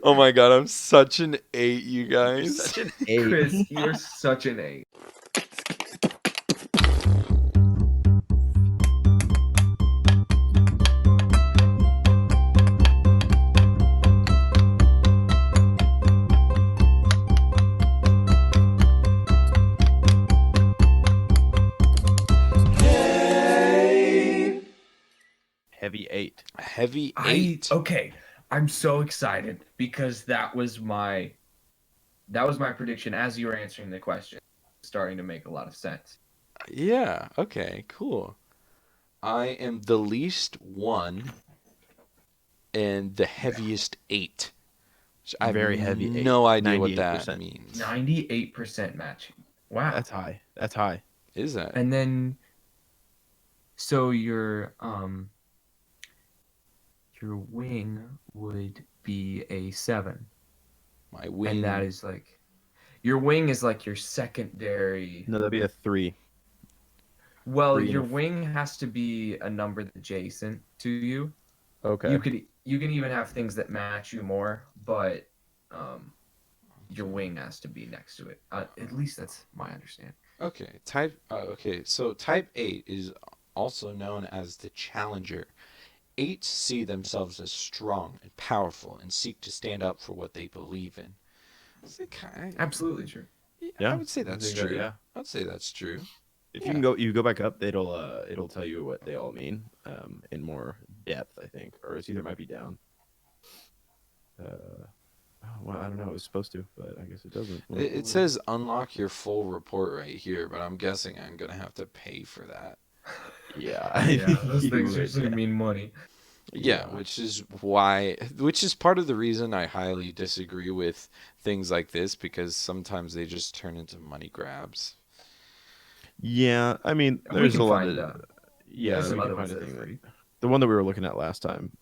Oh my god, I'm such an 8, you You're guys. such an eight. Chris, you're such an A. Heavy eight. Heavy I 8. okay. I'm so excited because that was my prediction as you were answering the question. Starting to make a lot of sense. Yeah, okay, cool. I am the least 1 and the heaviest 8. Which I have Very heavy eight. no idea what that 98%. means. 98% matching. Wow. That's high. That's high. Is that? And then so your wing would be a 7. My wing. And that is like your wing is like your secondary. No, that'd be a 3. Well, Three and your a- wing has to be a number adjacent to you. Okay. You can even have things that match you more, but your wing has to be next to it. At least that's my understanding. So type 8 is also known as the challenger. 8 see themselves as strong and powerful and seek to stand up for what they believe in. Absolutely true. I Yeah. would say that's I think that- true. yeah. I'd say that's true. If Yeah. you go back up, it'll tell you what they all mean in more depth, I think, or it's either might be down. Well, I don't know. It was supposed to, but I guess it doesn't. It says unlock your full report right here, but I'm guessing I'm gonna have to pay for that. Yeah. Yeah, those You things would, usually yeah. mean money. Yeah, which is part of the reason I highly disagree with things like this because sometimes they just turn into money grabs. Yeah, I mean, We there's can a lot find of yeah, there's we some can other find ones a that are thing free. the one that we were looking at last time.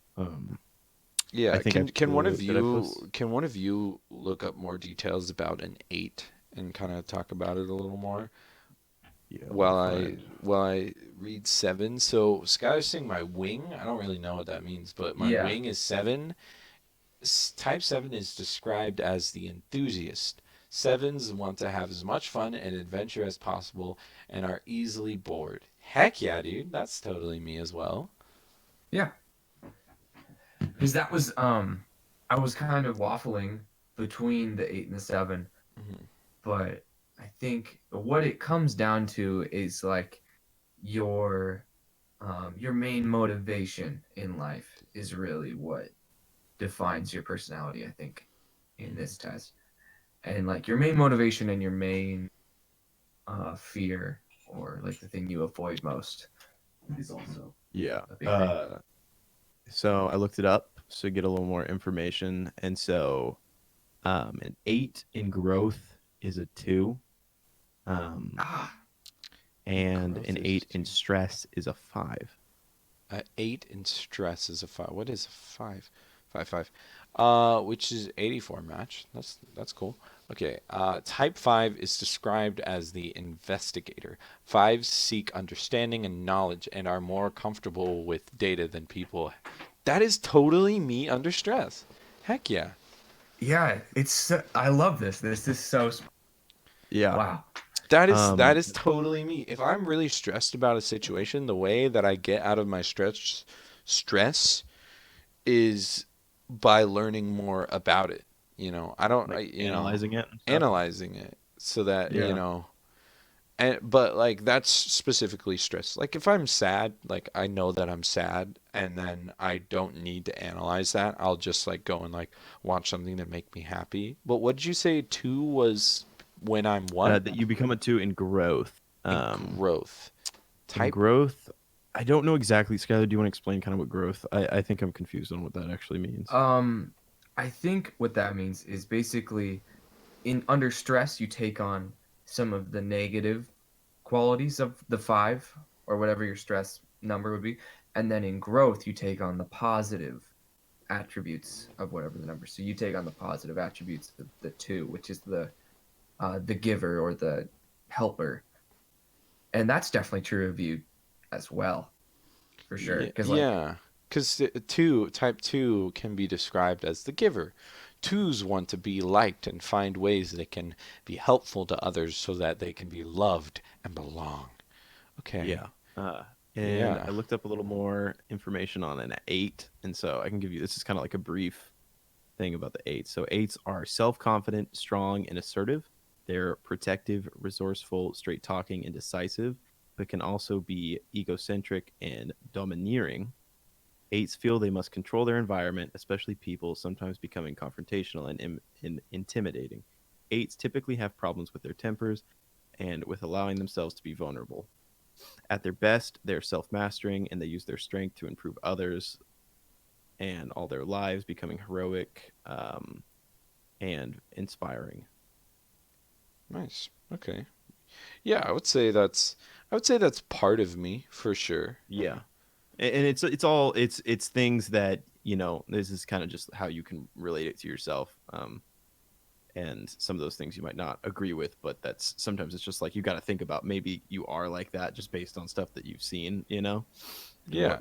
Yeah, I think I can one of did I you post? can one of you look up more details about an 8 and kind of talk about it a little more Yeah, while let me I find. while I read 7. So Sky's saying my wing, I don't really know what that means, but my Yeah. wing is 7. Type 7 is described as the enthusiast. Sevens want to have as much fun and adventure as possible and are easily bored. Heck yeah, dude. That's totally me as well. Yeah. Because that was I was kind of waffling between the 8 and the 7, Hmm. but I think what it comes down to is like your your main motivation in life is really what defines your personality, I think, in this test. And like your main motivation and your main fear or like the thing you avoid most is also Yeah. a big thing. So I looked it up to get a little more information, and so an 8 in growth is a 2, um, Ah, and Growth an is 8 in 2. stress is a 5. 8 in stress is a 5. What is a 5? 5, 5. Which is 84 match. That's cool. Okay. Type 5 is described as the investigator. Fives seek understanding and knowledge and are more comfortable with data than people. That is totally me under stress. Heck yeah. yeah, I love this. This is so Yeah. wow. That Um, is totally me. If I'm really stressed about a situation, the way that I get out of my stress is by learning more about it. I don't, like analyzing it and stuff. analyzing it so that, Yeah. but like that's specifically stress. Like if I'm sad, like I know that I'm sad and then I don't need to analyze that. I'll just like go and like watch something to make me happy. But what did you say 2 was when I'm what? That you become a 2 in growth. In growth. In Type growth, I don't know exactly. Skylar, do you want to explain kind of what growth? I think I'm confused on what that actually means. I think what that means is basically in under stress you take on some of the negative qualities of the 5 or whatever your stress number would be, and then in growth you take on the positive attributes of whatever the number. So you take on the positive attributes of the 2, which is the giver or the helper, and that's definitely true of you as well, for sure. Because like Yeah, because type 2 can be described as the giver. Twos want to be liked and find ways they can be helpful to others so that they can be loved and belong. Okay. Yeah. And Yeah. I looked up a little more information on an 8, and so I can give you this is kind of like a brief thing about the 8. So 8s are self-confident, strong, and assertive. They're protective, resourceful, straight-talking, and decisive, but can also be egocentric and domineering. 8s feel they must control their environment, especially people, sometimes becoming confrontational and intimidating. 8s typically have problems with their tempers and with allowing themselves to be vulnerable. At their best, they're self mastering and they use their strength to improve others and all their lives, becoming heroic and inspiring. Nice. Okay. Yeah, I would say that's part of me for sure. Yeah. And it's all it's things that, this is kind of just how you can relate it to yourself. And some of those things you might not agree with, but that's sometimes it's just like you got to think about maybe you are like that just based on stuff that you've seen, and Yeah.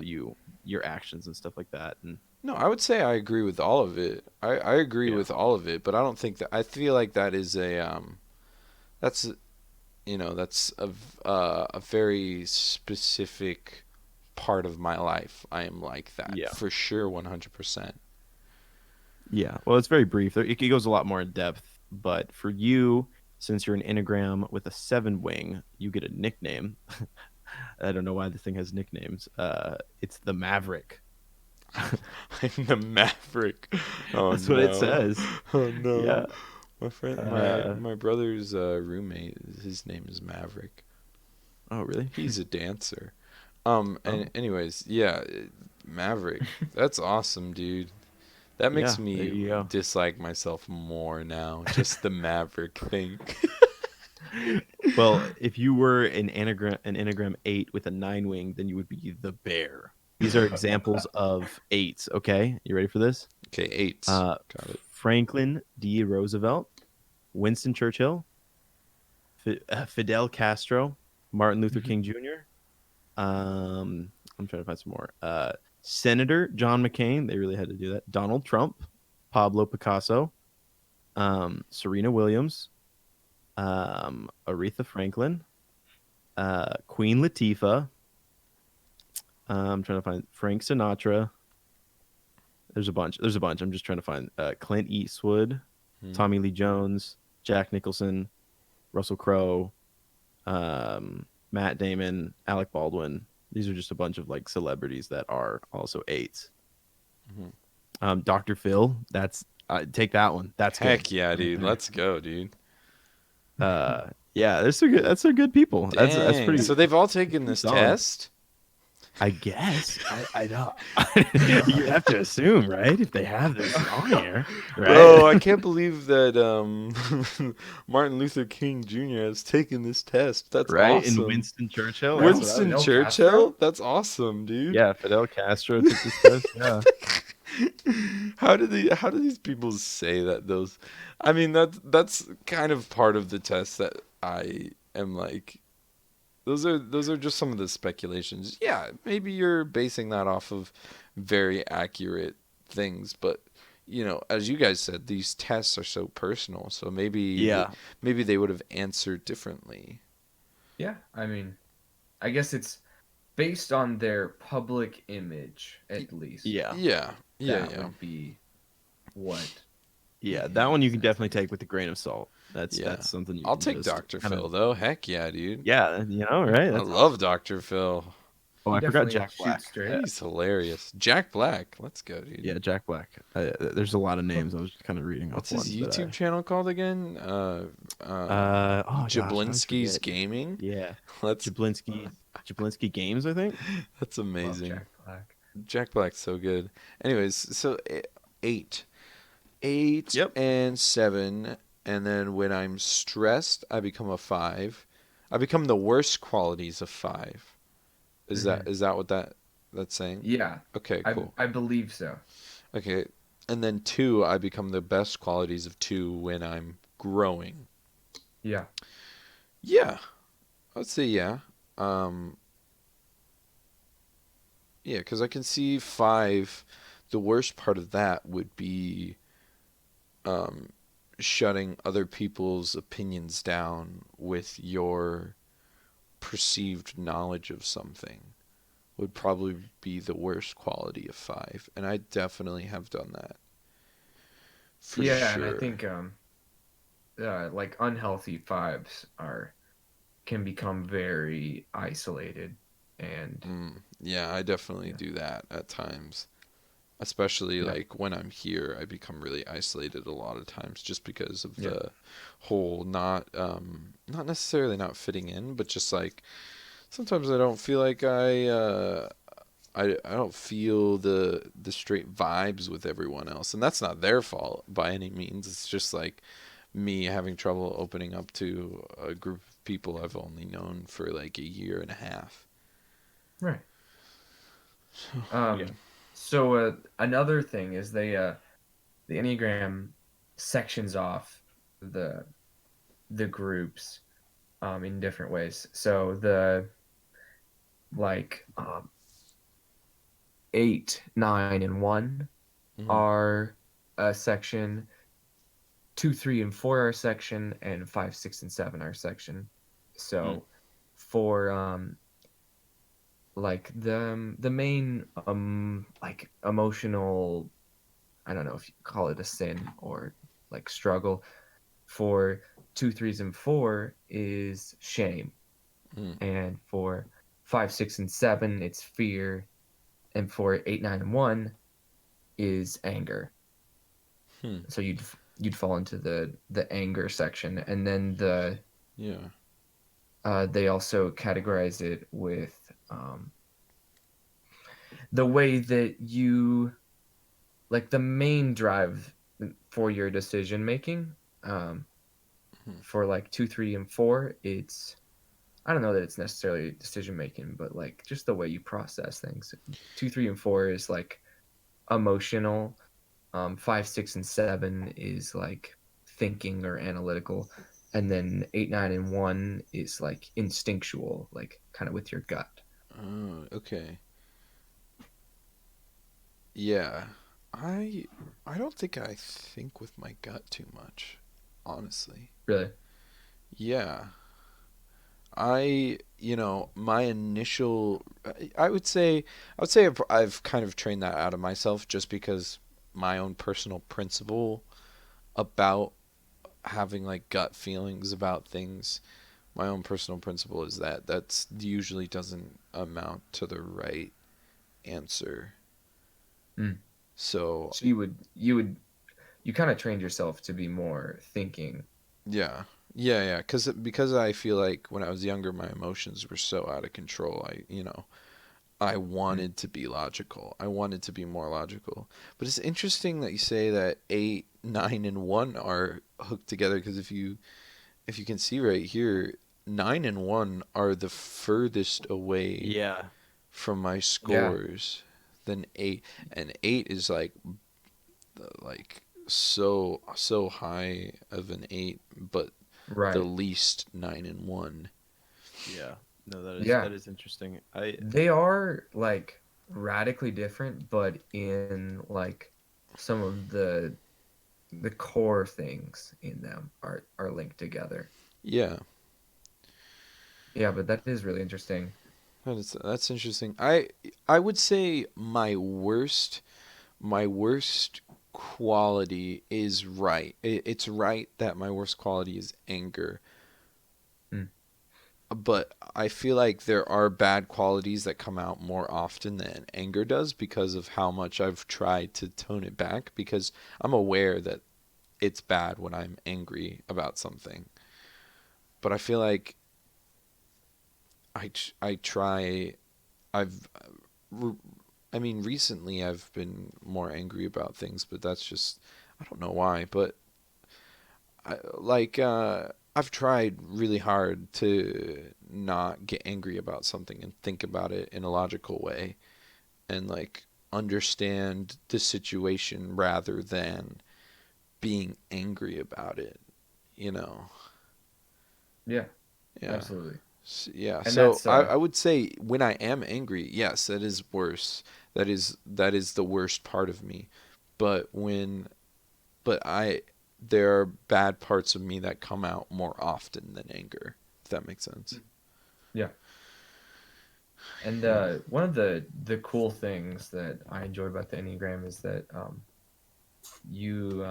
your actions and stuff like that. And No, I would say I agree with all of it. I agree yeah, with all of it, but I don't think that I feel like that is that's that's a very specific part of my life. I am like that yeah, for sure, 100%. yeah. Well, it's very brief. It goes a lot more in depth, but for you, since you're an Enneagram with a 7 wing, you get a nickname. I don't know why this thing has nicknames. It's the Maverick. I'm the Maverick. Oh That's what it no. says. Oh no. Yeah. My friend, my Uh, my brother's roommate, his name is Maverick. oh, really? He's a dancer. And Oh, anyways, yeah, Maverick. That's awesome, dude. That yeah. makes There me you go. dislike myself more now. Just the Maverick thing. Well, if you were an Enneagram 8 with a 9 wing, then you would be the bear. These are examples of 8s. Okay, you ready for this? Okay, 8. Uh, Got it. Franklin D. Roosevelt, Winston Churchill, Fidel Castro, Martin Luther Mhm. King Jr. I'm trying to find some more. Senator John McCain. They really had to do that. Donald Trump, Pablo Picasso, Serena Williams, Aretha Franklin, Queen Latifah. I'm trying to find Frank Sinatra. There's a bunch. There's a bunch. I'm just trying to find Clint Eastwood, Hmm. Tommy Lee Jones, Jack Nicholson, Russell Crowe, Matt Damon, Alec Baldwin. These are just a bunch of like celebrities that are also 8s. Hmm. Dr. Phil. That's take that one. That's good. Heck yeah, Right dude. there. Let's go, dude. Yeah, there's some good. That's some good people. That's Dang. pretty So they've all taken pretty this solid. test? I guess. I don't. You have to assume, right? If they have this on here, right? Bro, I can't believe that Martin Luther King Jr. has taken this test. That's Right? And awesome. Winston Churchill. That's what I Winston Fidel was. Castro? Churchill? That's awesome, dude. Yeah, Fidel Castro took this test. Yeah. How do these people say that those I mean that's kind of part of the test that I am like those are just some of the speculations. Yeah, maybe you're basing that off of very accurate things, but as you guys said, these tests are so personal, so Yeah. maybe they would have answered differently. Yeah, I mean, I guess it's based on their public image, Y- at least. Yeah. Yeah, yeah, That yeah, would be what Yeah. it That one you is, can I definitely think. take with a grain of salt. yeah. That's something you I'll can take just Dr. kind of. Phil though. Heck yeah, dude. Yeah. Right? I That's love awesome. Dr. Phil. Oh, He I forgot definitely Jack shoots Black. straight. He's hilarious. Jack Black. Let's go, dude. Yeah, Jack Black. There's a lot of names. I was just kind of reading What's off his ones that YouTube I. channel called again? Oh gosh, I always Jablinski's forget. Gaming. Yeah, Let's. Jablinski Games, I think. That's Love amazing. Jack Black. Jack Black's so good. Anyways, so 8, 8 Yep. and 7, and then when I'm stressed, I become a 5. I become the worst qualities of 5. Is that Hmm. is that what that's saying? Yeah, Okay, I cool. I believe so. Okay, and then 2, I become the best qualities of 2 when I'm growing. Yeah. Yeah, I would say yeah. Um, yeah, because I can see 5. The worst part of that would be um, shutting other people's opinions down with your perceived knowledge of something would probably be the worst quality of five. And I definitely have done that for Yeah, and I sure. think like unhealthy fives are can become very isolated and Yeah, I definitely yeah, do that at times. Especially yeah, like when I'm here, I become really isolated a lot of times just because of yeah, the whole not necessarily not fitting in, but just like sometimes I don't feel like I don't feel the straight vibes with everyone else, and that's not their fault by any means. It's just like me having trouble opening up to a group of people I've only known for like a year and a half. right. Yeah. So another thing is the Enneagram sections off the the groups in different ways. So the like 8, 9, and 1 Hmm. are a section. 2, 3, and 4 are a section, and 5, 6, and 7 are a section. Mm. So for like the main like emotional, I don't know if you call it a sin or like struggle for 2, 3s, and 4 is shame, Hmm. and for 5, 6, and 7 it's fear, and for 8, 9, and 1 is anger. Hmm. So you'd fall into the anger section, and then the Yeah. they also categorize it with the way that you like the main drive for your decision making. Um, Hmm. for like 2, 3, and 4, it's I don't know that it's necessarily decision making, but like just the way you process things. 2, 3, and 4 is like emotional. 5, 6, and 7 is like thinking or analytical, and then 8, 9, and 1 is like instinctual, like kind of with your gut. Oh, okay. Yeah. I I don't think I think with my gut too much, honestly. Really? Yeah. My initial, I would say I've kind of trained that out of myself just because my own personal principle about having like gut feelings about things, my own personal principle is that that's usually doesn't amount to the right answer. Mm. So, So you kind of trained yourself to be more thinking. yeah. Yeah, yeah, because I feel like when I was younger my emotions were so out of control. I Mm. wanted to be logical. I wanted to be more logical. But it's interesting that you say that 8, 9, and 1 are hooked together because if you can see right here, 9 and 1 are the furthest away Yeah. from my Yeah, scores than 8, and 8 is like so high of an 8, but the right. least 9 and 1. Yeah. No, Yeah. that is interesting. I They are like radically different, but in like some of the core things in them are linked together. Yeah. Yeah, but that is really interesting. That's interesting. I would say my worst quality is right. It's right that my worst quality is anger, Mm. but I feel like there are bad qualities that come out more often than anger does because of how much I've tried to tone it back because I'm aware that it's bad when I'm angry about something. But I feel like I try I've I mean, recently I've been more angry about things, but that's just I don't know why, but I've tried really hard to not get angry about something and think about it in a logical way and like understand the situation rather than being angry about it, you know. Yeah, Yeah. absolutely. Yeah, And so that's I would say when I am angry, yes, that is worse. That is the worst part of me. But when but there are bad parts of me that come out more often than anger, if that makes sense. Yeah. And Yeah. one of the cool things that I enjoy about the Enneagram is that you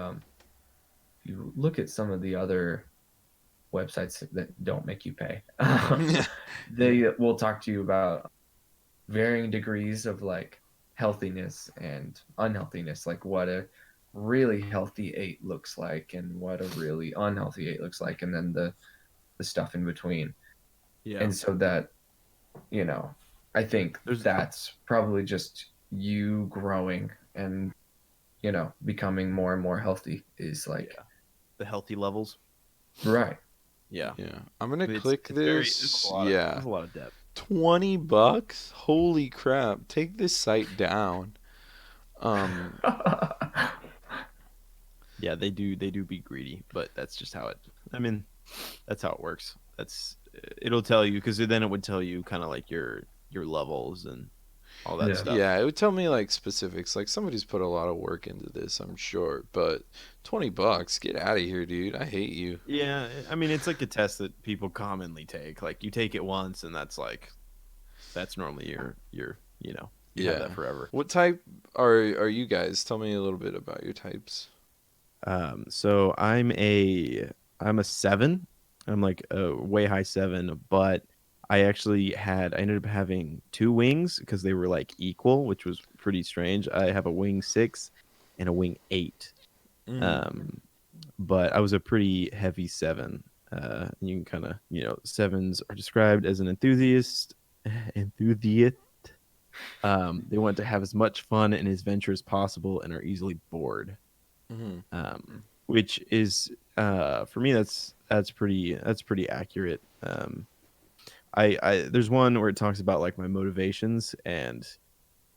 you look at some of the other websites that don't make you pay. Yeah. They will talk to you about varying degrees of like healthiness and unhealthiness, like what a really healthy eight looks like and what a really unhealthy eight looks like, and then the stuff in between. Yeah. And so that, you know, I think There's that's probably just you growing and, becoming more and more healthy is like, yeah, the healthy levels. right. Yeah. Yeah. I'm gonna click It's very this. Yeah. there's a lot of depth. $20? Holy crap. Take this site down. Um Yeah, they do be greedy, but that's just how it I mean, that's how it works. It'll tell you because then it would tell you kind of like your levels and all that Yeah. stuff. yeah, it would tell me like specifics. Like somebody's put a lot of work into this, I'm sure. But $20, get out of here, dude. I hate you. Yeah, I mean it's like a test that people commonly take. Like you take it once and that's normally you have that Yeah. forever. What type are you guys? Tell me a little bit about your types. So I'm a 7. I'm like a way high 7, but I ended up having two wings because they were like equal, which was pretty strange. I have a wing 6 and a wing 8. Mm. Um, but I was a pretty heavy 7. You can kind of, sevens are described as an enthusiast. They want to have as much fun and adventure as possible and are easily bored. Mm. Which is for me that's pretty accurate. I there's one where it talks about like my motivations and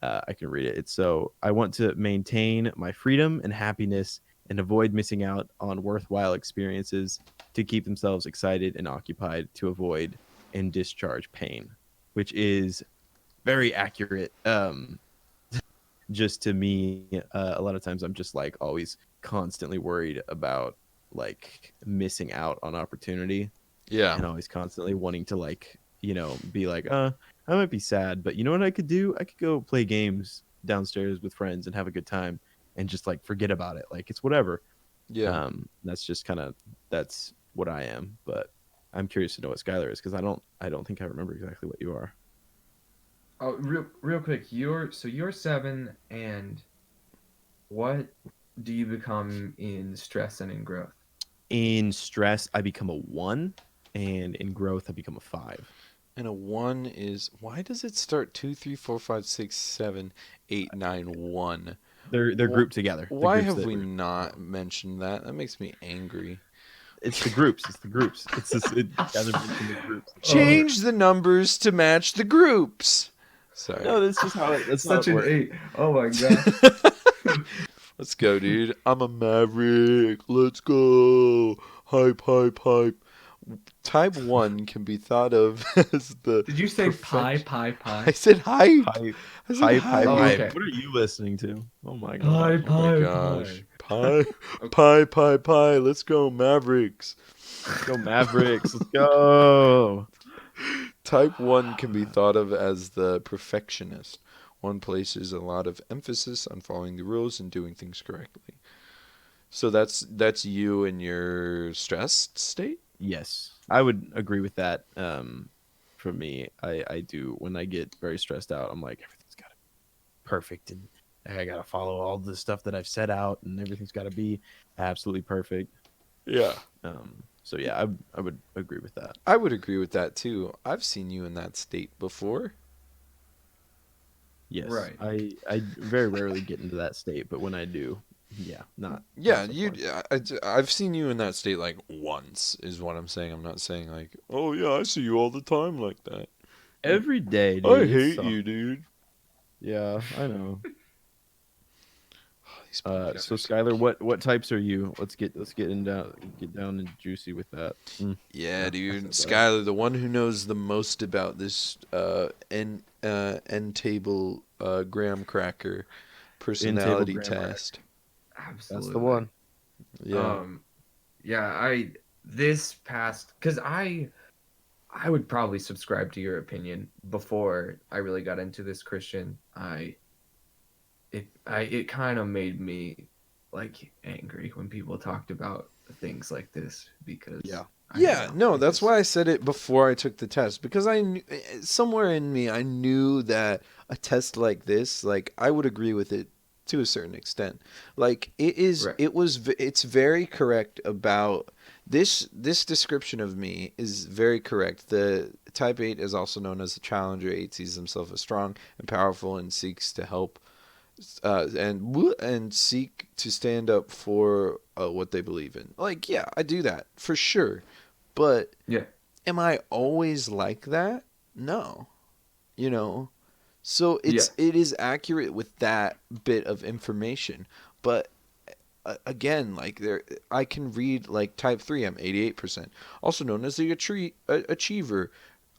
I can read it. It's so I want to maintain my freedom and happiness and avoid missing out on worthwhile experiences to keep themselves excited and occupied to avoid and discharge pain, which is very accurate. Just to me, a lot of times I'm just like always constantly worried about like missing out on opportunity Yeah. and always constantly wanting to like, be like, I might be sad, but you know what I could do? I could go play games downstairs with friends and have a good time and just like forget about it. Like it's whatever. Yeah. That's just kind of that's what I am, but I'm curious to know what Skylar is because I don't think I remember exactly what you are. Oh, real quick, you're 7, and what do you become in stress and in growth? In stress, I become a 1, and in growth, I become a 5. And a one is why does it start 2, 3, 4, 5, 6, 7, 8, 9, 1? They're grouped together. The Why groups have that we were not mentioned that? That makes me angry. it's the groups. It's the groups. It's just it gathered into the groups. Oh, Change the numbers to match the groups. Sorry. No, that's how it such an works. 8. Oh my god. Let's go, dude. I'm a maverick. Let's go. Hype, hype, hype. Type 1 can be thought of as the Did you say pie, perfection. pie, I pie? said hype. Hype, I said hype, hype, Oh, hype. hype. okay. What are you listening to? Oh my Pie, gosh. Oh my pie, gosh. pie. Pie, Okay. pie, pie, pie. Let's go, Mavericks. Let's go Mavericks. Let's go. Type 1 can be thought of as the perfectionist. One places a lot of emphasis on following the rules and doing things correctly. So that's you in your stressed state? Yes, I would agree with that. For me, I do when I get very stressed out. I'm like everything's got to be perfect, and I got to follow all the stuff that I've set out, and everything's got to be absolutely perfect. Yeah. So yeah, I would agree with that. I would agree with that too. I've seen you in that state before. Yes, Right. I very rarely get into that state, but when I do, yeah, Yeah, not so you. fun. I've seen you in that state like once, is what I'm saying. I'm not saying like, oh yeah, I see you all the time like that. Every day, I dude. hate you, dude. Yeah, I know. These puppies So are so Skylar, cute. what types are you? Let's get down and juicy with that. Yeah, Yeah, I dude. said that. Skylar, the one who knows the most about this end table graham cracker In table personality grammar. test. That's the Absolutely. one. Yeah. Um, Yeah, I this past because I would probably subscribe to your opinion before I really got into this Christian. It kind of made me like angry when people talked about things like this because Yeah. I don't Yeah, know. no, It that's just why I said it before I took the test because somewhere in me I knew that a test like this, like I would agree with it to a certain extent. Like right. it's very correct about this description of me is very correct. The type 8 is also known as a challenger. 8 sees himself as strong and powerful and seeks to help and seek to stand up for what they believe in. Like, yeah, I do that for sure. But Yeah. am I always like that? No. You know. So Yeah. it is accurate with that bit of information, but again, like there, I can read like type 3. I'm 88%, also known as the achiever.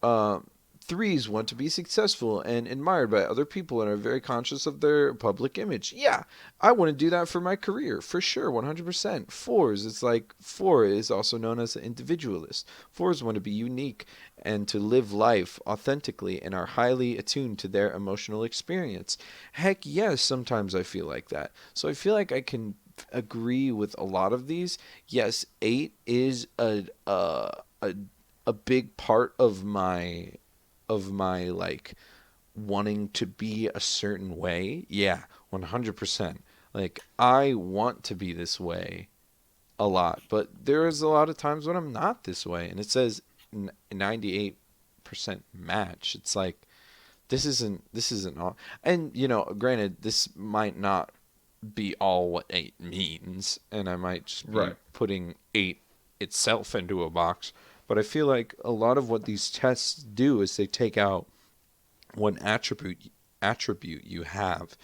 Um, Threes want to be successful and admired by other people and are very conscious of their public image. Yeah, I want to do that for my career for sure, 100%. Fours, it's like four is also known as an individualist. Fours want to be unique and to live life authentically and are highly attuned to their emotional experience. Heck yes, sometimes I feel like that. So I feel like I can agree with a lot of these. Yes, 8 is a big part of my like wanting to be a certain way. Yeah, 100%. Like I want to be this way a lot, but there is a lot of times when I'm not this way and it says 98% match. It's like this isn't all. And granted this might not be all what 8 means, and I might just be Right. putting 8 itself into a box. But I feel like a lot of what these tests do is they take out one attribute you have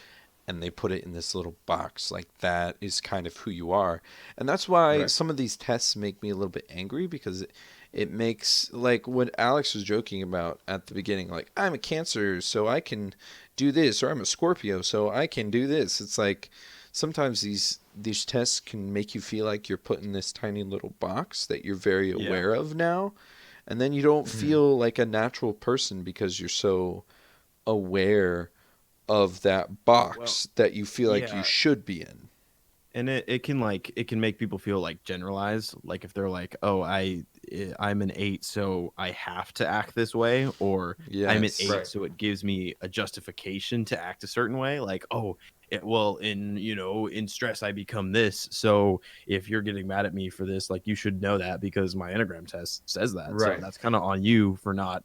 and they put it in this little box like that is kind of who you are. And that's why Right. some of these tests make me a little bit angry because it makes like what Alex was joking about at the beginning, like I'm a Cancer so I can do this, or I'm a Scorpio so I can do this. It's like sometimes these tests can make you feel like you're put in this tiny little box that you're very Yeah. aware of now, and then you don't Mhm. feel like a natural person because you're so aware of that Well, box that you feel like you yeah. should be in. And it can like it can make people feel like generalized, like if they're like, oh, I'm an 8 so I have to act this way, or I'm an Yes. 8 Right. so it gives me a justification to act a certain way, like, oh, well, in in stress I become this, so if you're getting mad at me for this, like, you should know that because my Enneagram test says that, so Right. that's kind of on you for not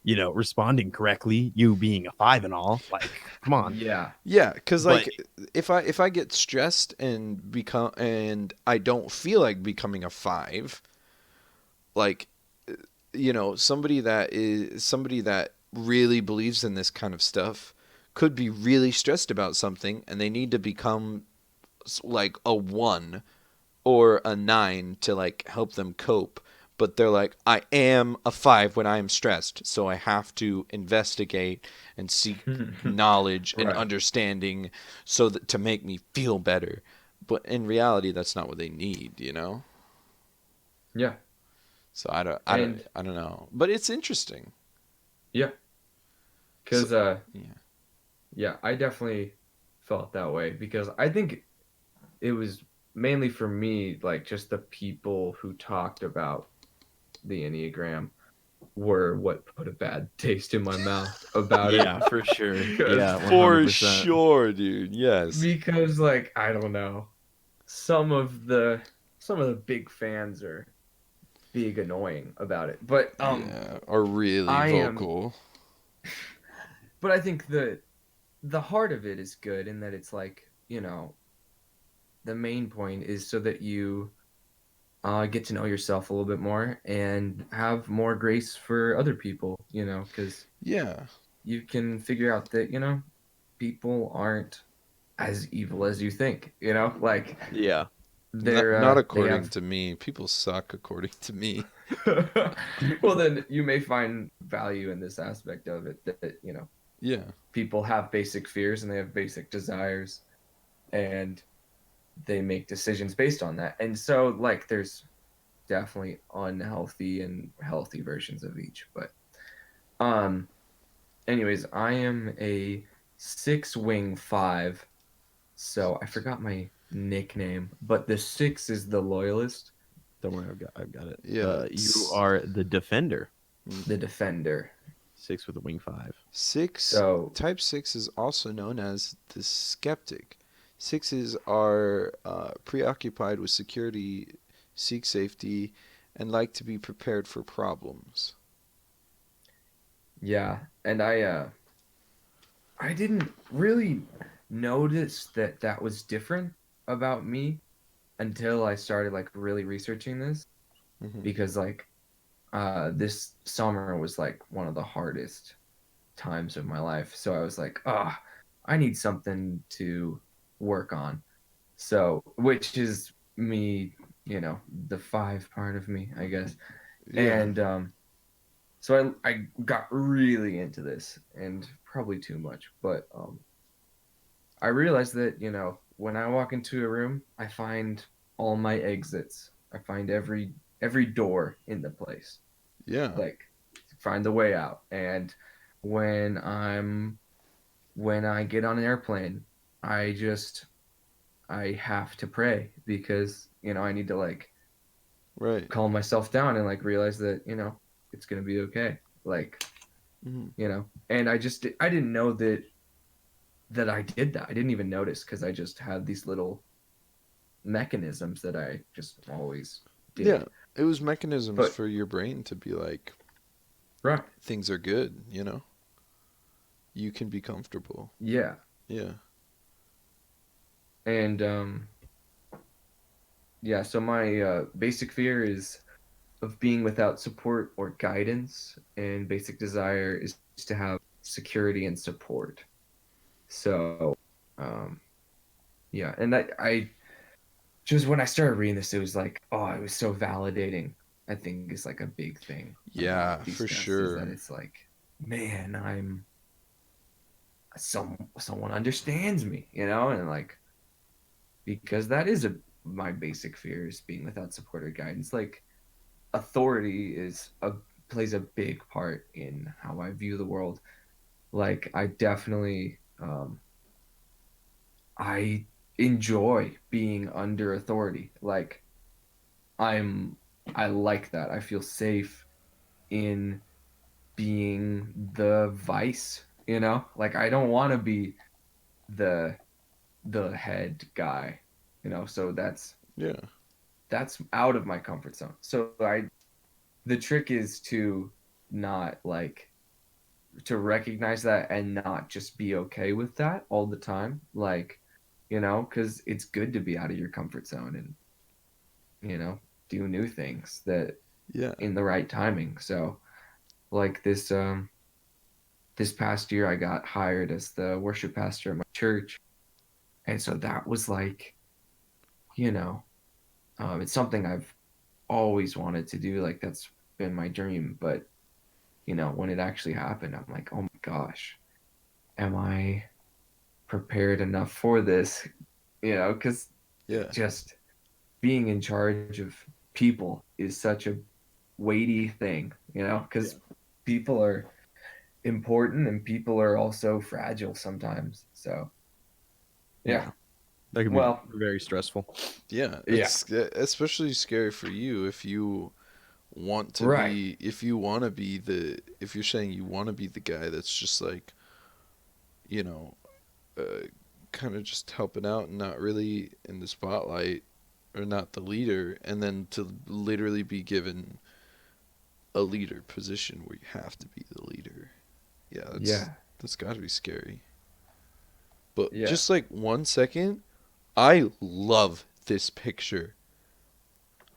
responding correctly, you being a 5 and all, like, come on. Yeah. Yeah, cuz But like if I get stressed and I don't feel like becoming a 5, like somebody that really believes in this kind of stuff could be really stressed about something and they need to become like a 1 or a 9 to like help them cope, but they're like I am a 5 when I am stressed, so I have to investigate and seek knowledge and Right. understanding so that to make me feel better. But in reality that's not what they need. Yeah. So I don't I don't And I don't know, but it's interesting. yeah, So because yeah. yeah, I definitely felt that way because I think it was mainly for me like just the people who talked about the Enneagram were what put a bad taste in my mouth about it yeah, for sure. because Yeah, For 100%. sure, dude. Yes. like I don't know, some of the some of the big fans are big annoying about it, but Yeah, are really I am, vocal. but I think the heart of it is good in that it's like, the main point is so that you get to know yourself a little bit more and have more grace for other people, because Yeah. you can figure out that, people aren't as evil as you think, like Yeah. Not they according have to me. People suck according to me. well then you may find value in this aspect of it that, Yeah. people have basic fears and they have basic desires and they make decisions based on that. And so like there's definitely unhealthy and healthy versions of each. But um, anyways, I am a 6 wing 5. So I forgot my nickname, but the 6 is the loyalist, Don't worry, I've got it. Yeah, You are the defender, the defender. 6 with a wing 5. six. So Type 6 is also known as the skeptic. Sixes are preoccupied with security, seek safety, and like to be prepared for problems. yeah, and I didn't really notice that that was different about me until I started like really researching this, Hmm. because like this summer was like one of the hardest times of my life. So I was like, ah, I need something to work on. So, which is me, the 5 part of me, I guess. Yeah, And so I got really into this, and probably too much, but I realized that, when I walk into a room, I find all my exits. I find every door in the place. yeah, Like, find the way out. And when when I get on an airplane, I just I have to pray, because, I need to like right. calm myself down and like realize that, it's going to be okay. Like, Hmm. and I didn't know that I did that. I didn't even notice, because I just had these little mechanisms that I just always Yeah, did. it was mechanisms But for your brain to be like, right. things are good, You can be comfortable. Yeah. Yeah. And yeah, so my basic fear is of being without support or guidance, and basic desire is to have security and support. So, um, yeah, and I just, when I started reading this, it was like, oh, it was so validating. I think is like a big thing about Yeah, these for tests, is that sure. it's like, man, someone understands me, and like, because that is my basic fear, is being without support or guidance. Like, authority plays a big part in how I view the world. Like, I definitely I enjoy being under authority. Like, I'm I like that. I feel safe in being the vice, Like, I don't want to be the head guy, So Yeah. that's out of my comfort zone. So I the trick is to not like to recognize that and not just be okay with that all the time, like, because it's good to be out of your comfort zone and, you know do new things that Yeah. in the right timing. So like this past year I got hired as the worship pastor at my church, and so that was like, you know it's something I've always wanted to do. Like, that's been my dream. But, when it actually happened, I'm like, oh my gosh, am I prepared enough for this? Because Yeah. just being in charge of people is such a weighty thing, because people are important and people are also fragile sometimes. So, yeah. Yeah, that could be Well, very stressful. Yeah. yeah. It's especially scary for you if you Right. if you're saying you want to be the guy that's just like, you know, uh, kind of just helping out and not really in the spotlight or not the leader, and then to literally be given a leader position where you have to be the leader. Yeah, Yeah. that's got to be scary. But Yeah. just like 1 second, I love this picture.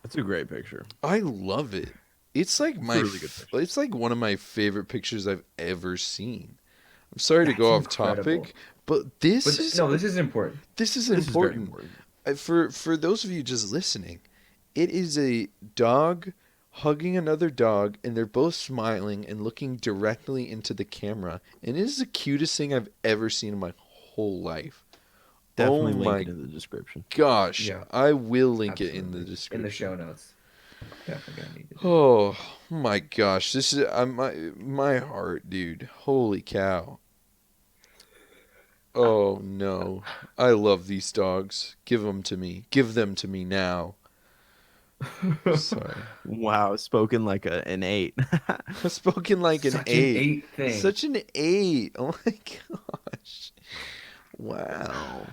That's a great picture. I love it. It's like It's a really good picture. it's like one of my favorite pictures I've ever seen. I'm sorry to That's go off incredible. topic, but this But is no, this is important. this is This is very important. important. For those of you just listening, it is a dog hugging another dog, and they're both smiling and looking directly into the camera. And it is the cutest thing I've ever seen in my whole life. Oh Definitely link my it in the description. gosh, Yeah, I will link it in the absolutely. In the show description. notes. Definitely gonna need to do it. Oh my gosh, this is my heart, dude. Holy cow. Oh no. I love these dogs. Give them to me. Give them to me now. Sorry. Wow, spoken like an 8. Spoken like an Such an eight. eight thing. Such an eight. Oh my gosh. Wow.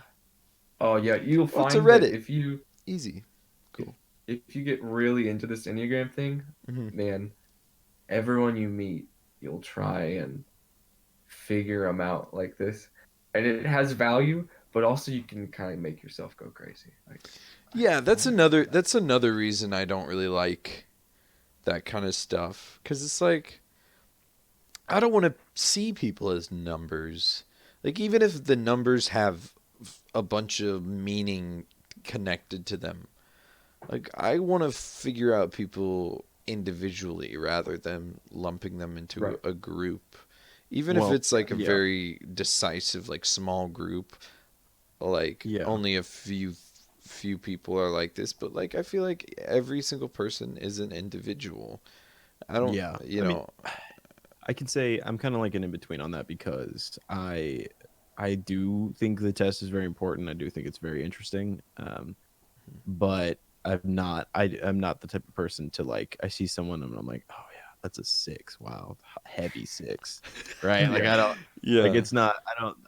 Oh yeah, you'll Oh, it's a find that Reddit. Easy. if Cool. if you get really into this Enneagram thing, Hmm. man, everyone you meet, you'll try and figure them out like this, and it has value, but also you can kind of make yourself go crazy. Like, Yeah, I wonder about that. that's another reason I don't really like that kind of stuff, cuz it's like I don't want to see people as numbers. Like even if the numbers have a bunch of meaning connected to them. Like I want to figure out people individually rather than lumping them into Right. a group. Even if Well, it's like a yeah, very decisive like small group, like yeah, only a few people are like this, but like I feel like every single person is an individual. I don't, yeah. you I mean, know, I can say I'm kind of like an in between on that because I do think the test is very important. I do think it's very interesting. But I'm not the type of person to like I see someone and I'm like, oh yeah, that's a 6. Wow, heavy 6, right? Like Yeah. I don't like yeah, it's not.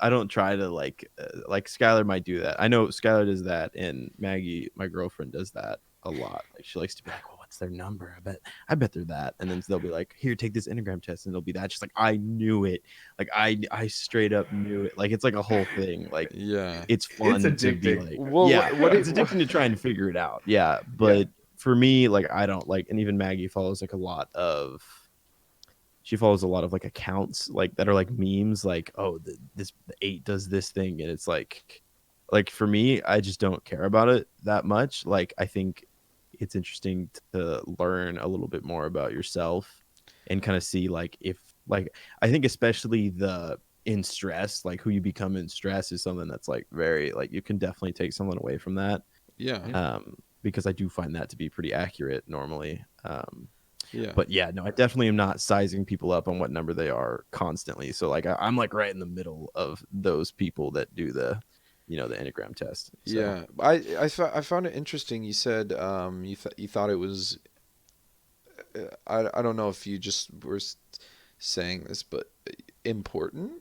I don't try to like Skylar might do that. I know Skylar does that, and Maggie, my girlfriend, does that a lot. Like she likes to be like, well, what's their number? I bet they're that, and then they'll be like, here, take this Enneagram test, and it'll be that. She's like, I knew it. Like I straight up knew it. Like it's like a whole thing. Like yeah. it's It's fun to be addicting. like, Well, yeah, what it's it, addicting to try and figure it out. Yeah, Yeah. but for me, like I don't like, and even Maggie follows like a lot of. She follows a lot of like accounts like that are like memes, like oh the 8 does this thing, and it's like for me, I just don't care about it that much. Like I think it's interesting to learn a little bit more about yourself and kind of see like if like I think especially the in stress, like who you become in stress is something that's like very like you can definitely take someone away from that. yeah, Yeah. Because I do find that to be pretty accurate normally. yeah, But yeah, no, I definitely am not sizing people up on what number they are constantly. So like I'm like right in the middle of those people that do the Enneagram test. So yeah. I found it interesting. You said you thought it was I don't know if you just were saying this, but important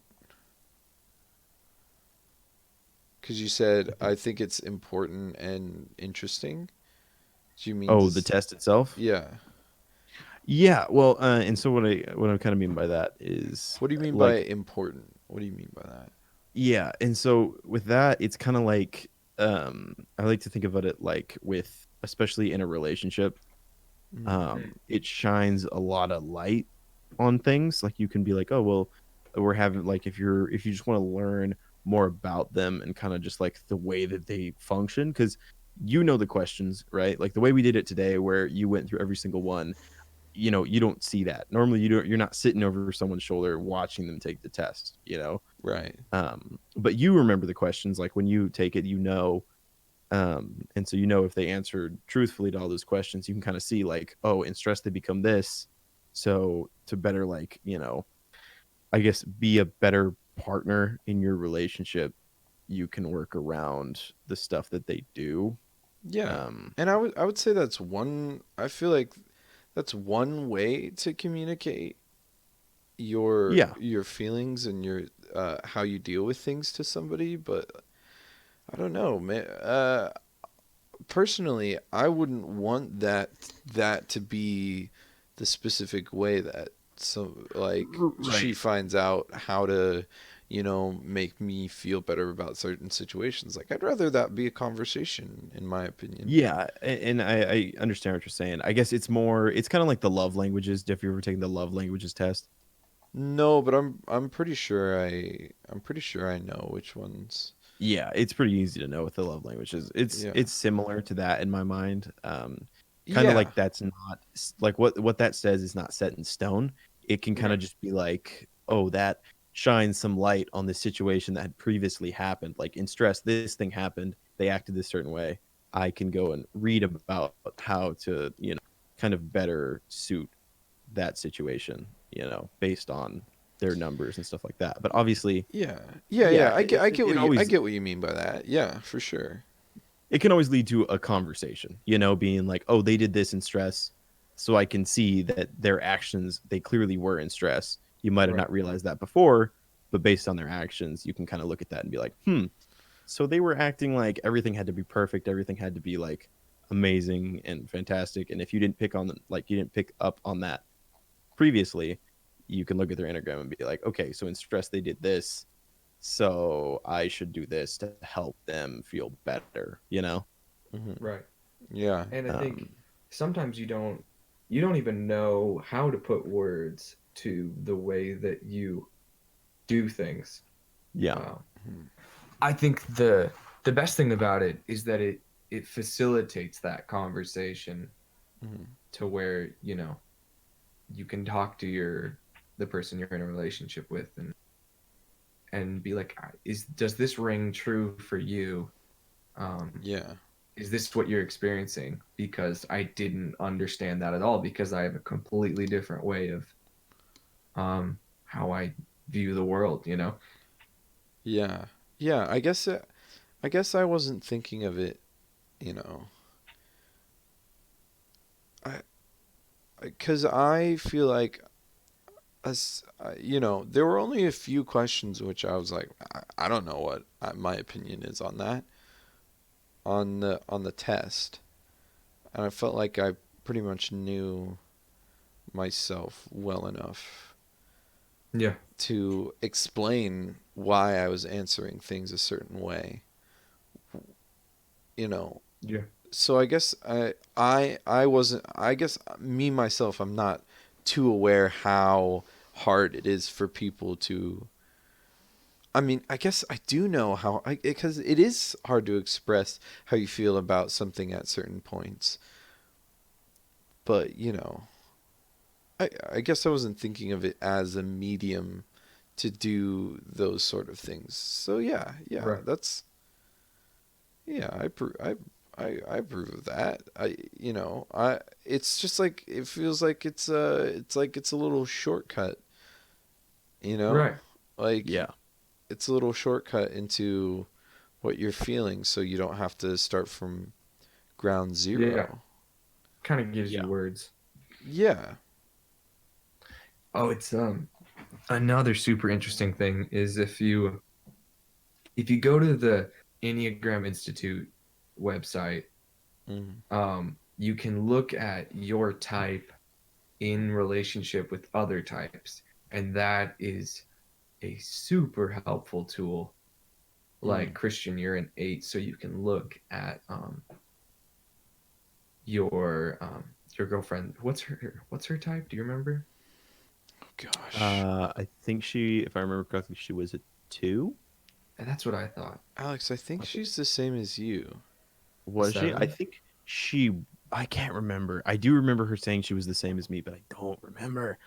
because you said I think it's important and interesting. Do you mean oh, the this? test itself. Yeah. Yeah, well, and so what I kind of mean by that is What do you mean by like important? What do you mean by that? yeah, and so with that, it's kind of like I like to think about it like with especially in a relationship, Mm. it shines a lot of light on things. Like you can be like, oh well, we're having like if you just want to learn more about them and kind of just like the way that they function, because you know the questions, right? Like the way we did it today, where you went through every single one. You don't see that normally. You're not sitting over someone's shoulder watching them take the test. Right. But you remember the questions like when you take it, and so if they answered truthfully to all those questions, you can kind of see like, oh, in stress they become this. So to better like, I guess be a better partner in your relationship, you can work around the stuff that they do. Yeah. Um, And I would say that's one I feel like that's one way to communicate yeah, your feelings and your how you deal with things to somebody, but I don't know, man. Personally, I wouldn't want that to be the specific way that so like she right. finds out how to, make me feel better about certain situations. Like I'd rather that be a conversation, in my opinion. Yeah, and I understand what you're saying. I guess it's kind of like the love languages. If you ever taken the love languages test. No, but I'm pretty sure I know which ones. Yeah, it's pretty easy to know with the love languages. It's Yeah. it's similar to that in my mind. Kind of Yeah. like that's not like what that says is not set in stone. It can kind of Right. just be like, oh, that shines some light on the situation that had previously happened. Like in stress, this thing happened. They acted this certain way. I can go and read about how to, kind of better suit that situation, based on their numbers and stuff like that. But obviously, Yeah. yeah, I always get what you mean by that. Yeah, for sure. it can always lead to a conversation, being like, oh, they did this in stress, so I can see that their actions, they clearly were in stress. You might have Right. not realized that before, but based on their actions, you can kind of look at that and be like, so they were acting like everything had to be perfect, everything had to be like amazing and fantastic. And if you didn't pick on like you didn't pick up on that previously, you can look at their Enneagram and be like, okay, so in stress they did this, so I should do this to help them feel better. Hmm. Right. Yeah. And I think Um, sometimes you don't even know how to put words to the way that you do things. yeah, Uh, Mhm. I think the best thing about it is that it facilitates that conversation Mhm. to where you can talk to the person you're in a relationship with and be like, is does this ring true for you? Um, Yeah. is this what you're experiencing? Because I didn't understand that at all because I have a completely different way of how I view the world. Yeah. Yeah. I guess I wasn't thinking of it, you know. I cuz I feel like there were only a few questions which I was like I don't know what my opinion is on that on the test. And I felt like I pretty much knew myself well enough Yeah. to explain why I was answering things a certain way. You know, Yeah. so I guess I wasn't. I guess me myself, I'm not too aware how hard it is for people to. I mean, I guess I do know how, because it is hard to express how you feel about something at certain points. But I guess I wasn't thinking of it as a medium to do those sort of things. So yeah, Right. that's yeah, I approve of that. I it's just like it feels like it's a little shortcut, you know? Right. Like yeah, it's a little shortcut into what you're feeling so you don't have to start from ground Yeah. zero. Kind of gives yeah. you words. Yeah. Oh, it's another super interesting thing is if you go to the Enneagram Institute website, Mm. you can look at your type in relationship with other types, and that is a super helpful tool. Like Mm. Christian, you're an 8, so you can look at your girlfriend. What's her type? Do you remember? Gosh. I think she, if I remember correctly, she was a 2. And that's what I thought. Alex, I think Okay. she's the same as you. A Was she? I 7. think she. I can't remember. I do remember her saying she was the same as me, but I don't remember.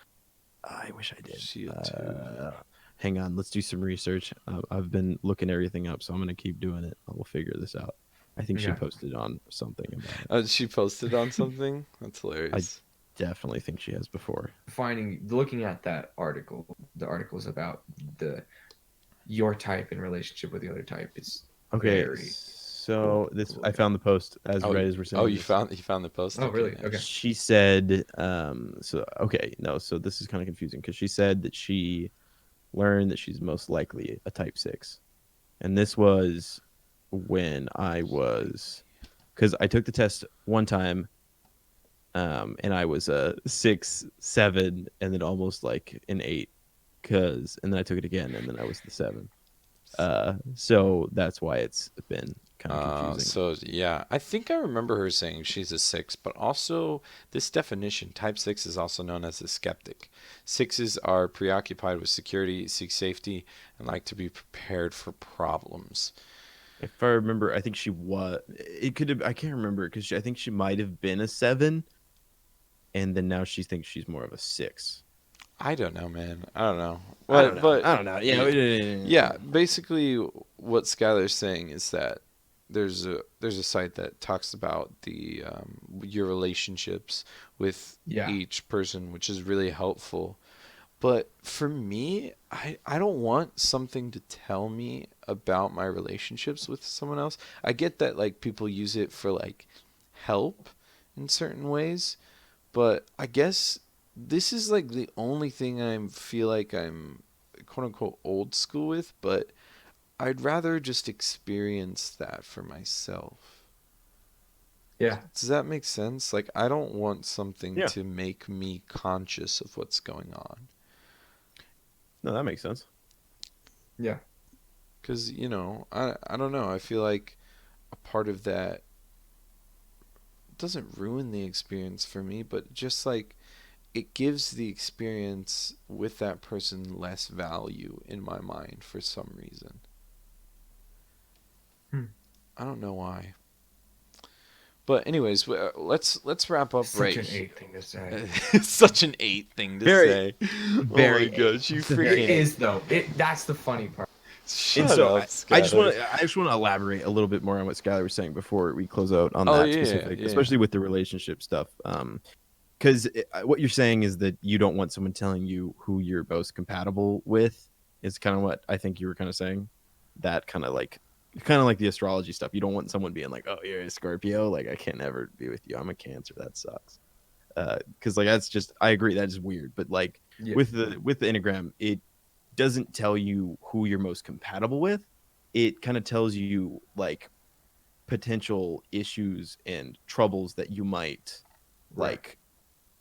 I wish I did. She a two. Hang on, let's do some research. I've been looking everything up, so I'm gonna keep doing it. We'll figure this out. I think she Yeah. posted on something about it. She posted on something? That's I hilarious. definitely think she has before. Looking at that article, the article is about the your type in relationship with the other type is Okay, very cool. so this Cool, I yeah. found the post as Oh, right as we're oh, saying this. you found the post? Oh, Okay, really? Okay. nice. She said, so okay, no, so this is kind of confusing because she said that she learned that she's most likely a type 6. And this was when I was, because I took the test one time, and I was a 6, 7, and then almost like an 8, and then I took it again, and then I was the 7. So that's why it's been kind of confusing. So yeah, I think I remember her saying she's a six, but also this definition, type six is also known as a skeptic. Sixes are preoccupied with security, seek safety, and like to be prepared for problems. If I remember, I think she was. It could have. I can't remember because I think she might have been a 7, and then now she thinks she's more of a 6. I don't know, man. I don't know. I don't But know. but I don't know. yeah, Yeah. yeah. Basically, what Skylar's saying is that there's a site that talks about the your relationships with Yeah. each person, which is really helpful. But for me, I don't want something to tell me about my relationships with someone else. I get that like people use it for like help in certain ways, but I guess this is like the only thing I feel like I'm quote unquote old school with, but I'd rather just experience that for myself. Yeah. Does that make sense? Like I don't want something Yeah. to make me conscious of what's going on. No, that makes sense. Yeah. Cuz I don't know. I feel like a part of that doesn't ruin the experience for me, but just like it gives the experience with that person less value in my mind for some reason. Hmm. I don't know why. But anyways, let's wrap up Such right an here. eight thing to say. It's such an eight thing to Very, say. Oh my very gosh, you It freaking is though. That's the funny part. And shut so up, I just want Skylar. to elaborate a little bit more on what Skylar was saying before we close out on Oh that yeah, specific, yeah, especially with the relationship stuff. Because what you're saying is that you don't want someone telling you who you're most compatible with. Is kind of what I think you were kind of saying. That kind of like the astrology stuff. You don't want someone being like, "Oh, you're a Scorpio. Like I can't ever be with you. I'm a Cancer. That sucks." Because like that's just I agree that is weird. But like Yeah. with the Enneagram, it doesn't tell you who you're most compatible with. It kind of tells you like potential issues and troubles that you might Right. like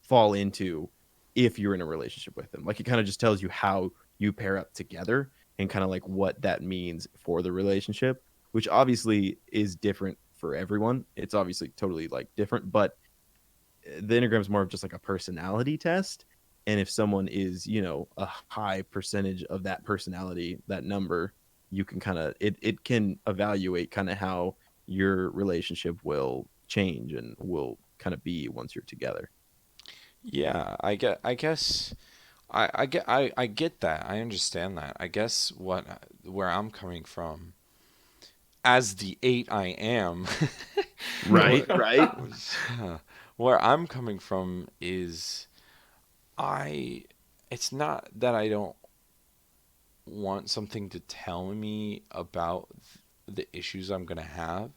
fall into if you're in a relationship with them. Like it kind of just tells you how you pair up together and kind of like what that means for the relationship, which obviously is different for everyone. It's obviously totally like different, but the Enneagram is more of just like a personality test. And if someone is, a high percentage of that personality, that number, you can it can evaluate kind of how your relationship will change and will kind of be once you're together. yeah. I guess I get that. I understand that. I guess where I'm coming from, as the eight I am, Right, what, right. where I'm coming from is I. It's not that I don't want something to tell me about the issues I'm going to have.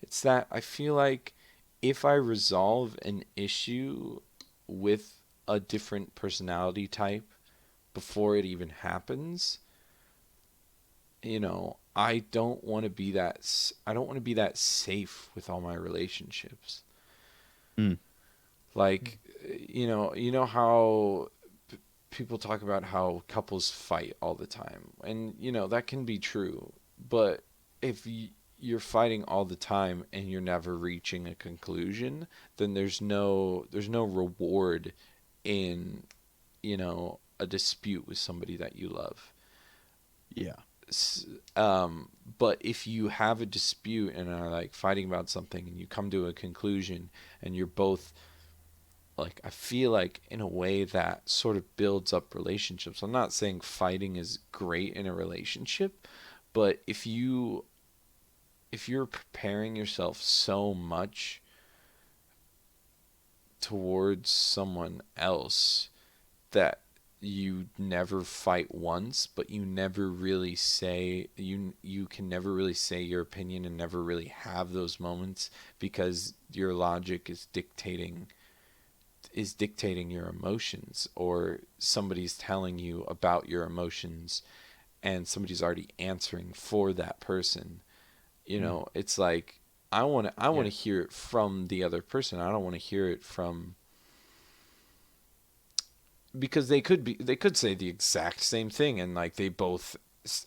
It's that I feel like if I resolve an issue with a different personality type before it even happens, I don't want to be I don't want to be that safe with all my relationships. Mm, Like, you know how people talk about how couples fight all the time, and that can be true. But if you're fighting all the time and you're never reaching a conclusion, then there's no reward in a dispute with somebody that you love. yeah. S- but if you have a dispute and are like fighting about something and you come to a conclusion and you're both like, I feel like in a way that sort of builds up relationships. I'm not saying fighting is great in a relationship, but if you're preparing yourself so much towards someone else that you never fight once, but you can never really say your opinion and never really have those moments because your logic is dictating your emotions, or somebody's telling you about your emotions and somebody's already answering for that person. Mm. It's like I want to Yeah. hear it from the other person. I don't want to hear it from, because they could say the exact same thing and like they both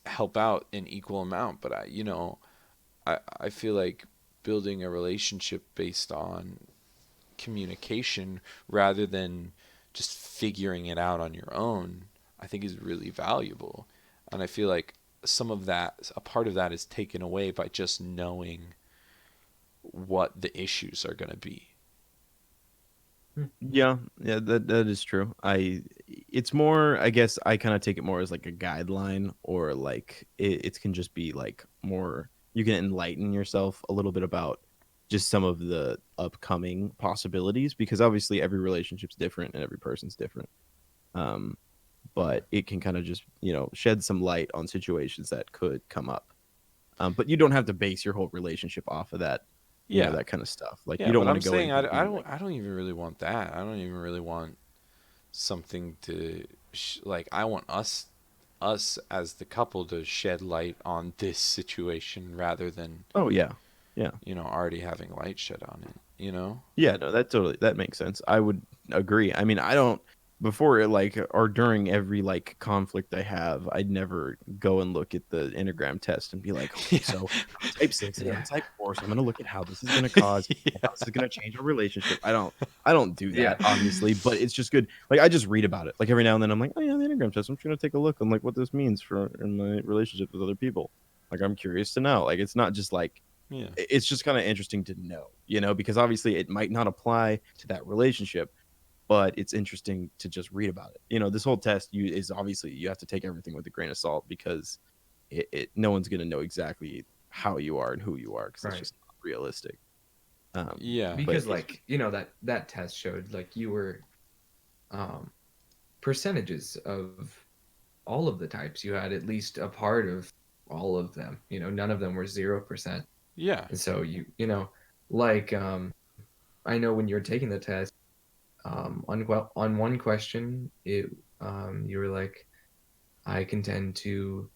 help out in equal amount, but I feel like building a relationship based on communication rather than just figuring it out on your own, I think is really valuable. And I feel like a part of that is taken away by just knowing what the issues are going to be. Mm. Yeah, yeah, that is true. It's more, I guess, I kind of take it more as like a guideline, or like it can just be like more. you can enlighten yourself a little bit about just some of the upcoming possibilities, because obviously every relationship's different and every person's different. Um, but it can kind of just, shed some light on situations that could come up. But you don't have to base your whole relationship off of that, Yeah. that kind of stuff. Like, you Yeah, don't but want to I'm go saying into it being like, I don't even really want that. I don't even really want something to like I want us as the couple to shed light on this situation rather than, oh yeah, yeah. already having light shed on it, you know? Yeah, no, that makes sense. I would agree. I mean, I don't before like or during every like conflict I have, I'd never go and look at the Enneagram test and be like, okay, Yeah. so I'm a type 6 and I'm a Yeah. type 4, so I'm gonna look at how this is gonna cause and Yeah. how this is gonna change our relationship. I don't do Yeah. that, obviously, but it's just good. Like, I just read about it. Like, every now and then I'm like, oh yeah, the Enneagram test. I'm just gonna take a look on like what this means for in my relationship with other people. Like, I'm curious to know. Like, it's not just like Yeah. it's just kind of interesting to know, because obviously it might not apply to that relationship, but it's interesting to just read about it. This whole test is obviously you have to take everything with a grain of salt, because no one's going to know exactly how you are and who you are, because that's Right. just not realistic. Yeah. But Because like, that test showed like you were um percentages of all of the types. You had at least a part of all of them. None of them were 0%. Yeah. And so like I know when you were taking the test, on one question, you were like, I can tend to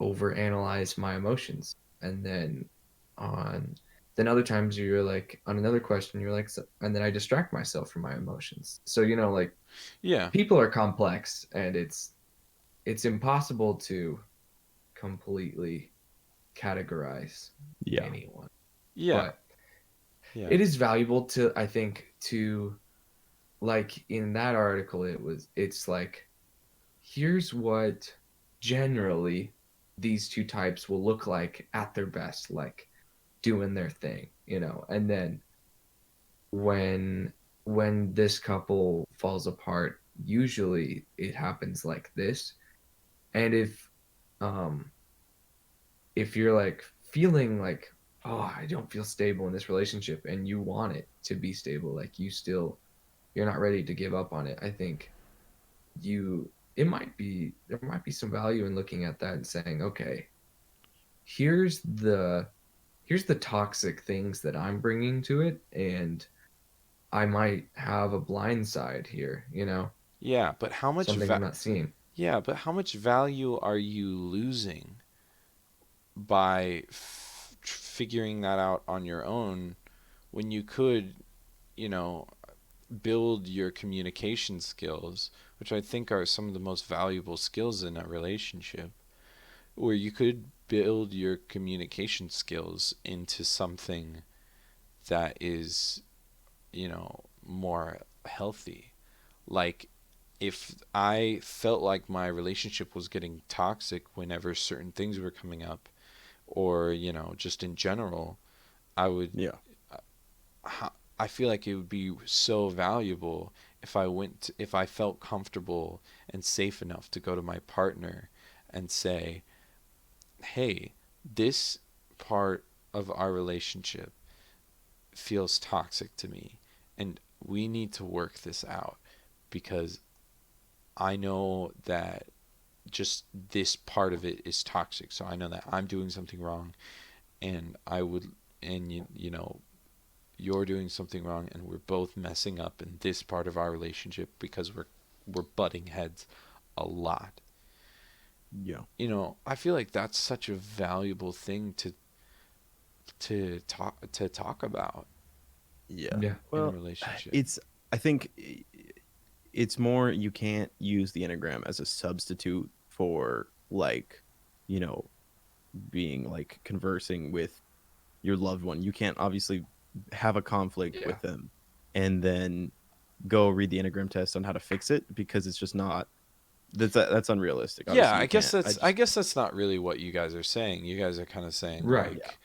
overanalyze my emotions, and on then other times you're like, on another question you're like, and then I distract myself from my emotions. So like, Yeah. people are complex, and it's impossible to completely categorize yeah, anyone. Yeah. But Yeah. it is valuable to, I think, to, like, in that article, it's like, here's what generally these two types will look like at their best, like doing their thing, and then when this couple falls apart, usually it happens like this. And um if you're like feeling like, oh, I don't feel stable in this relationship, and you want it to be stable, like you're not ready to give up on it, I think there might be some value in looking at that and saying, okay, here's the toxic things that I'm bringing to it, and I might have a blind side here, Yeah, but something I'm not seeing. how much value are you losing by figuring that out on your own when you could, you know, build your communication skills, which I think are some of the most valuable skills in a relationship, where you could build your communication skills into something that is, more healthy. Like, if I felt like my relationship was getting toxic whenever certain things were coming up, or, just in general, I would, yeah, I feel like it would be so valuable if I felt comfortable and safe enough to go to my partner and say, hey, this part of our relationship feels toxic to me, and we need to work this out because I know that just this part of it is toxic. So I know that I'm doing something wrong, and you're doing something wrong, and we're both messing up in this part of our relationship because we're butting heads a lot. yeah, I feel like that's such a valuable thing to talk about yeah. Yeah. in a Well, relationship. it's I think it's more, you can't use the Enneagram as a substitute for like, you know, being like conversing with your loved one. You can't obviously have a conflict Yeah. with them and then go read the Enneagram test on how to fix it, because it's just not that's unrealistic. Yeah, Obviously, you can't. I guess that's not really what you guys are saying. You guys are kind of saying Right. Yeah. like,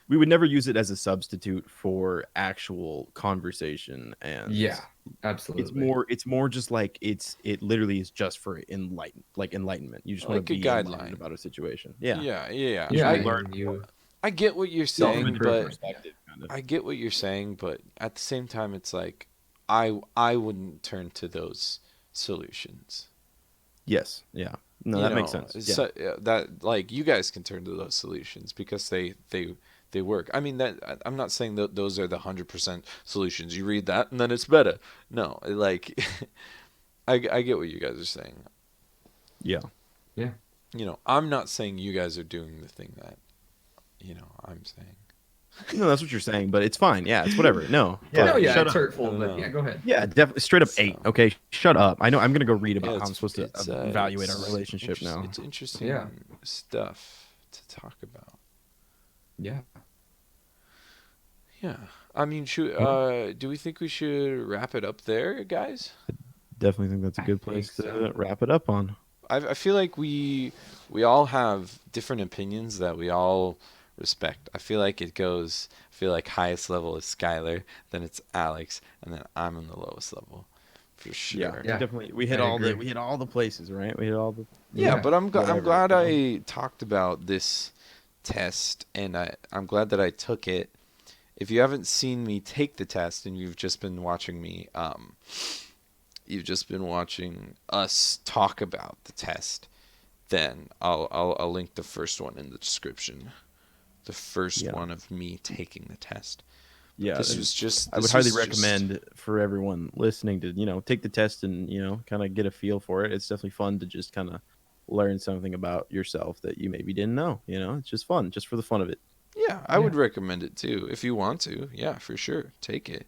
We would never use it as a substitute for actual conversation, and Yeah, absolutely. it's more just like it literally is just for enlightenment. You just want to a be enlightened guideline. about a situation. Yeah. Yeah, yeah, yeah. You just Yeah, want to learn and more. I get what you're It's all from a saying, different but perspective, kind of. I get what you're saying, but at the same time, it's like I wouldn't turn to those solutions. Yes. Yeah. No, You that makes know, sense. Yeah. so, that like you guys can turn to those solutions because they work. I mean that I'm not saying that those are the 100% solutions. You read that and then it's better. No, like I get what you guys are saying. Yeah. Yeah. You know, I'm not saying you guys are doing the thing that I'm saying. No, that's what you're saying, but it's fine. Yeah, it's whatever. No, No, but Yeah, yeah, shut it's up. I hurtful, don't but yeah, know. go ahead. Yeah, definitely straight up 8. So Okay, shut up. I know I'm gonna go read yeah, about how I'm supposed to evaluate our relationship now. it's Yeah. interesting stuff to talk about. Yeah. Yeah. I mean, Well, do we think we should wrap it up there, guys? Definitely think that's a I good think place so. to wrap it up on. I feel like we all have different opinions that we all respect. I feel like it goes. I feel like highest level is Skylar, then it's Alex, and then I'm in the lowest level, for Yeah, sure. we Yeah, definitely we I hit agree. all the places, right? We hit all the Yeah, Yeah. but I'm whatever. glad I talked about this test, and I'm glad that I took it. If you haven't seen me take the test, and you've just been watching us talk about the test, then I'll link the first one in the description. The first Yeah, one of me taking the test. But yeah. And I would this highly was just recommend for everyone listening to take the test and kind of get a feel for it. It's definitely fun to just kind of learn something about yourself that you maybe didn't know. It's just fun, just for the fun of it. yeah, I Yeah. would recommend it too if you want to. Yeah, for sure. Take it.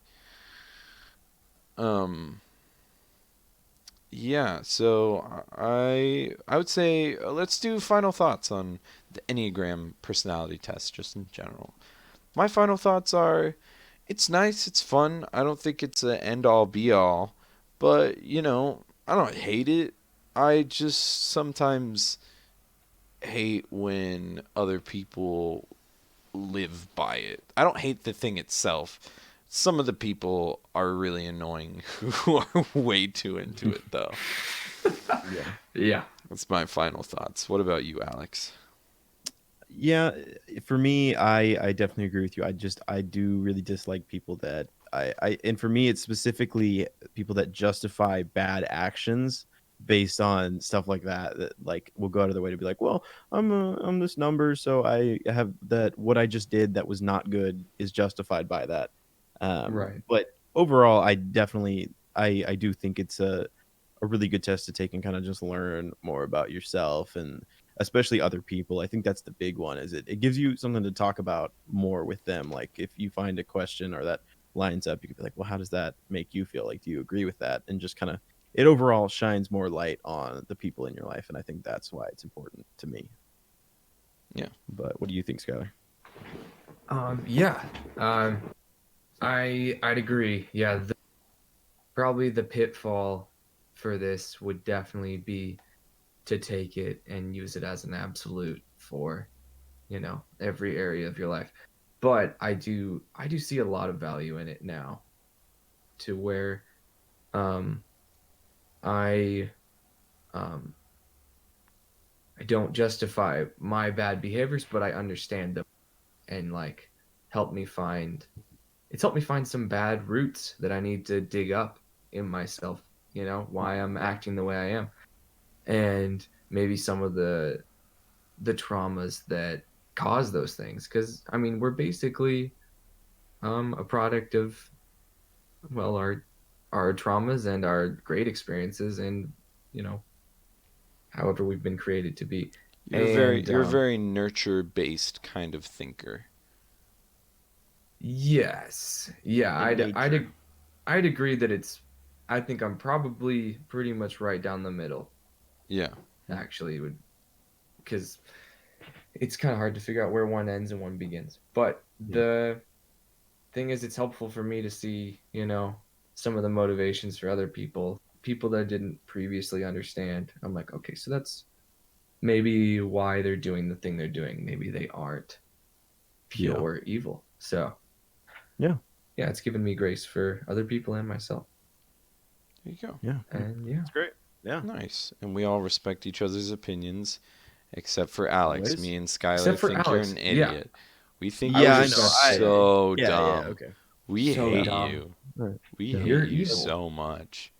Um yeah, so I would say let's do final thoughts on the Enneagram personality test just in general. My final thoughts are it's nice, it's fun. I don't think it's an end all be all, but I don't hate it. I just sometimes hate when other people live by it. I don't hate the thing itself. Some of the people are really annoying who are way too into it though. Yeah. Yeah. That's my final thoughts. What about you, Alex? Yeah, for me, I definitely agree with you. I do really dislike people that and for me it's specifically people that justify bad actions based on stuff like that like will go out of their way to be like, well, I'm this number, so I have that what I just did that was not good is justified by that. Right. But overall, I do think it's a really good test to take and kind of just learn more about yourself and especially other people. I think that's the big one is it gives you something to talk about more with them. Like if you find a question or that lines up, you could be like, well, how does that make you feel? Like, do you agree with that? And just kind of it overall shines more light on the people in your life. And I think that's why it's important to me. Yeah. But what do you think, Skylar? Yeah. Um, I'd agree. Yeah. Probably the pitfall for this would definitely be to take it and use it as an absolute for, every area of your life. But I do see a lot of value in it now to where um I um I don't justify my bad behaviors, but I understand them and like help me find it's helped me find some bad roots that I need to dig up in myself, why I'm acting the way I am. And maybe some of the traumas that cause those things. Because I mean, we're basically a product of well our traumas and our great experiences, and you know however we've been created to be. And You're a very nurture based kind of thinker. yes, yeah, In nature. I'd agree that I think I'm probably pretty much right down the middle. Yeah. Actually, would because it's kind of hard to figure out where one ends and one begins. But Yeah. the thing is, it's helpful for me to see, some of the motivations for other people that I didn't previously understand. I'm like, okay, so that's maybe why they're doing the thing they're doing. Maybe they aren't Yeah. pure evil. So, Yeah. yeah, it's given me grace for other people and myself. There you go. Yeah. And yeah, It's great. Yeah. Nice. And we all respect each other's opinions, except for Alex. Always. Me and Skylar except for think you're Alex. an Yeah, idiot. We think Yeah, you're I know. so Yeah, dumb. okay. We So hate dumb. you. Right. We Yeah. hate You're you evil. so much.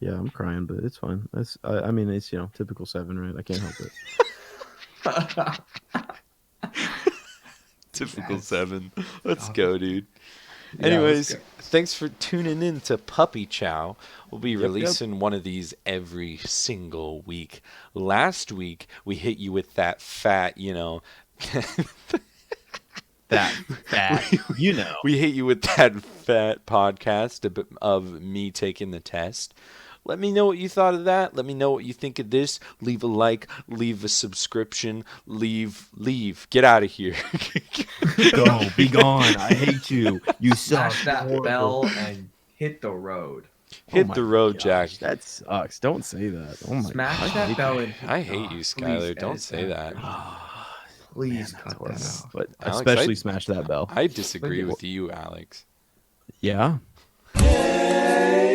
Yeah, I'm crying, but it's fine. I mean, it's typical 7, right? I can't help it. Typical That's- 7. Let's Stop go, it. dude. Yeah, let's Anyways, go. thanks for tuning in to Puppy Chow. We'll be Yep. releasing one of these every single week. Last week, we hit you with that fat, That we hit you with that fat podcast of me taking the test. Let me know what you thought of that. Let me know what you think of this. Leave a like, leave a subscription, leave. Get out of here. Go, be gone. I hate you. You suck. Smash that Horrible. bell and hit the road. Hit my the road, gosh, Jack. That sucks. Don't say that. Oh my Smash gosh. that bell and hit I hate you, Skylar. Don't say that. Please Man, cut that's that horrible. out. But Alex, especially smash that bell. I disagree But- with you, Alex. Yeah. Hey.